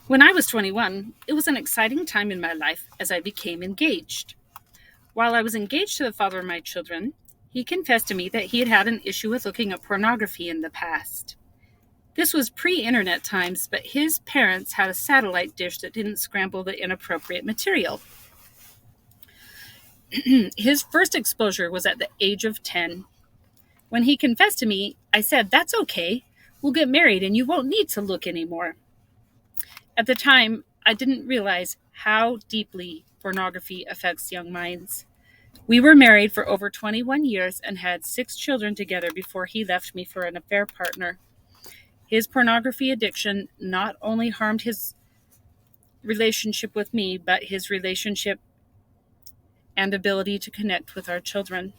When I was 21, it was an exciting time in my life as I became engaged. While I was engaged to the father of my children, he confessed to me that he had had an issue with looking at pornography in the past. This was pre internet times, but his parents had a satellite dish that didn't scramble the inappropriate material. His first exposure was at the age of 10. When he confessed to me, I said, "That's okay. We'll get married and you won't need to look anymore." At the time, I didn't realize how deeply pornography affects young minds. We were married for over 21 years and had 6 children together before he left me for an affair partner. His pornography addiction not only harmed his relationship with me, but his relationship and ability to connect with our children.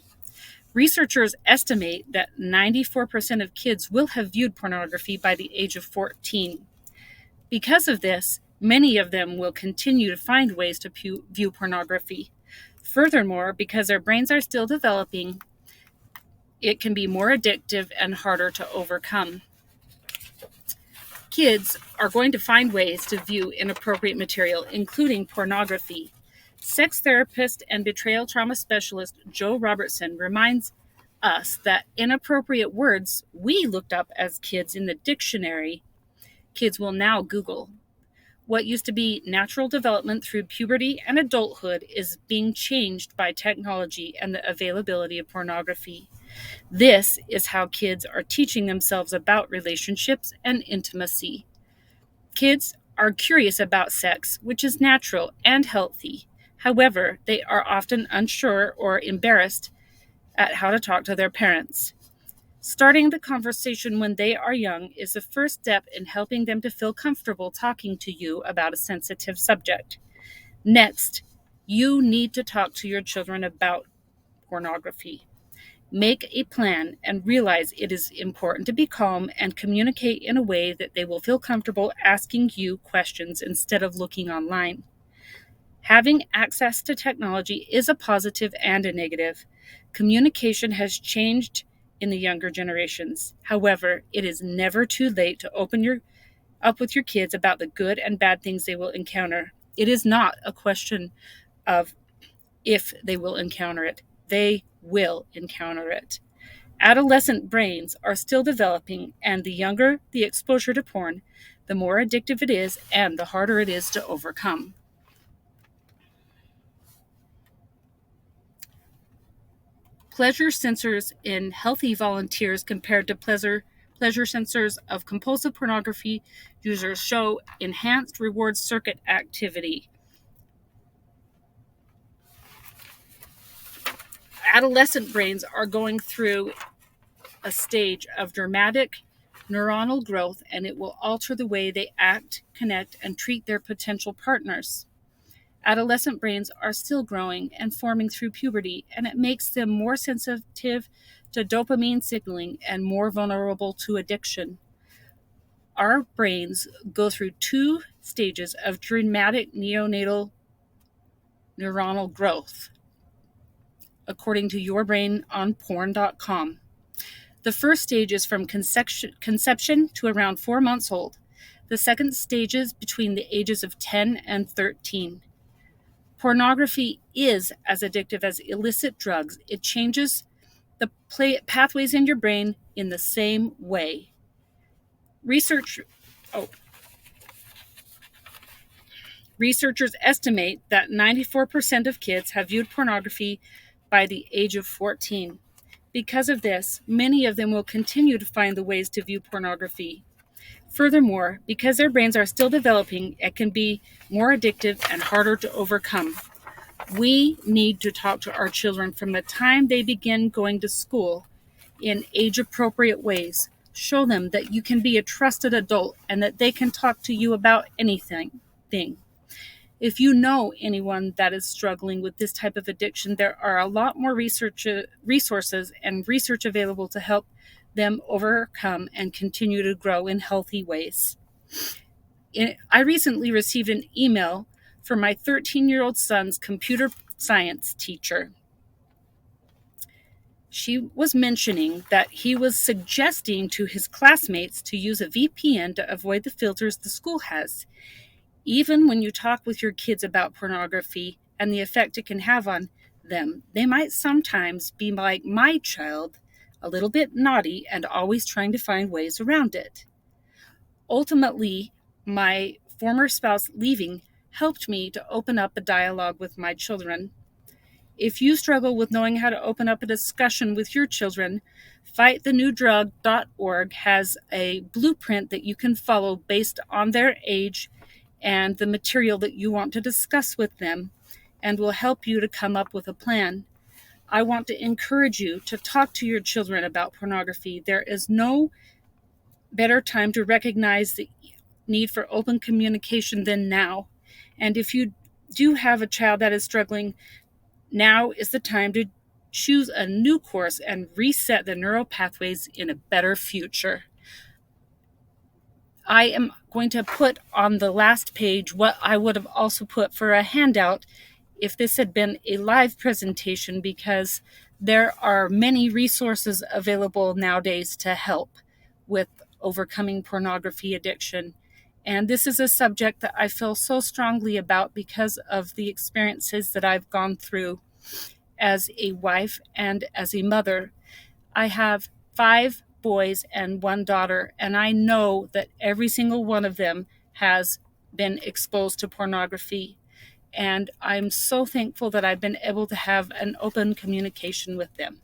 Researchers estimate that 94% of kids will have viewed pornography by the age of 14. Because of this, many of them will continue to find ways to view pornography. Furthermore, because their brains are still developing, it can be more addictive and harder to overcome. Kids are going to find ways to view inappropriate material, including pornography. Sex therapist and betrayal trauma specialist Joe Robertson reminds us that inappropriate words we looked up as kids in the dictionary, kids will now Google. What used to be natural development through puberty and adulthood is being changed by technology and the availability of pornography. This is how kids are teaching themselves about relationships and intimacy. Kids are curious about sex, which is natural and healthy. However, they are often unsure or embarrassed at how to talk to their parents. Starting the conversation when they are young is the first step in helping them to feel comfortable talking to you about a sensitive subject. Next, you need to talk to your children about pornography. Make a plan and realize it is important to be calm and communicate in a way that they will feel comfortable asking you questions instead of looking online. Having access to technology is a positive and a negative. Communication has changed in the younger generations. However, it is never too late to open up with your kids about the good and bad things they will encounter. It is not a question of if they will encounter it. They will encounter it. Adolescent brains are still developing, and the younger the exposure to porn, the more addictive it is and the harder it is to overcome. Pleasure sensors in healthy volunteers compared to pleasure sensors of compulsive pornography users show enhanced reward circuit activity. Adolescent brains are going through a stage of dramatic neuronal growth, and it will alter the way they act, connect, and treat their potential partners. Adolescent brains are still growing and forming through puberty, and it makes them more sensitive to dopamine signaling and more vulnerable to addiction. Our brains go through 2 stages of dramatic neonatal neuronal growth, according to yourbrainonporn.com. The first stage is from conception to around 4 months old. The second stage is between the ages of 10 and 13. Pornography is as addictive as illicit drugs. It changes the pathways in your brain in the same way. Researchers estimate that 94% of kids have viewed pornography by the age of 14. Because of this, many of them will continue to find the ways to view pornography. Furthermore, because their brains are still developing, it can be more addictive and harder to overcome. We need to talk to our children from the time they begin going to school in age-appropriate ways. Show them that you can be a trusted adult and that they can talk to you about anything. If you know anyone that is struggling with this type of addiction, there are a lot more resources and research available to help them overcome and continue to grow in healthy ways. I recently received an email from my 13-year-old son's computer science teacher. She was mentioning that he was suggesting to his classmates to use a VPN to avoid the filters the school has. Even when you talk with your kids about pornography and the effect it can have on them, they might sometimes be like my child, a little bit naughty and always trying to find ways around it. Ultimately, my former spouse leaving helped me to open up a dialogue with my children. If you struggle with knowing how to open up a discussion with your children, fightthenewdrug.org has a blueprint that you can follow based on their age and the material that you want to discuss with them, and will help you to come up with a plan. I want to encourage you to talk to your children about pornography. There is no better time to recognize the need for open communication than now. And if you do have a child that is struggling, now is the time to choose a new course and reset the neural pathways in a better future. I am going to put on the last page what I would have also put for a handout if this had been a live presentation, because there are many resources available nowadays to help with overcoming pornography addiction. And this is a subject that I feel so strongly about because of the experiences that I've gone through as a wife and as a mother. I have 5 boys and 1 daughter, and I know that every single one of them has been exposed to pornography. And I'm so thankful that I've been able to have an open communication with them.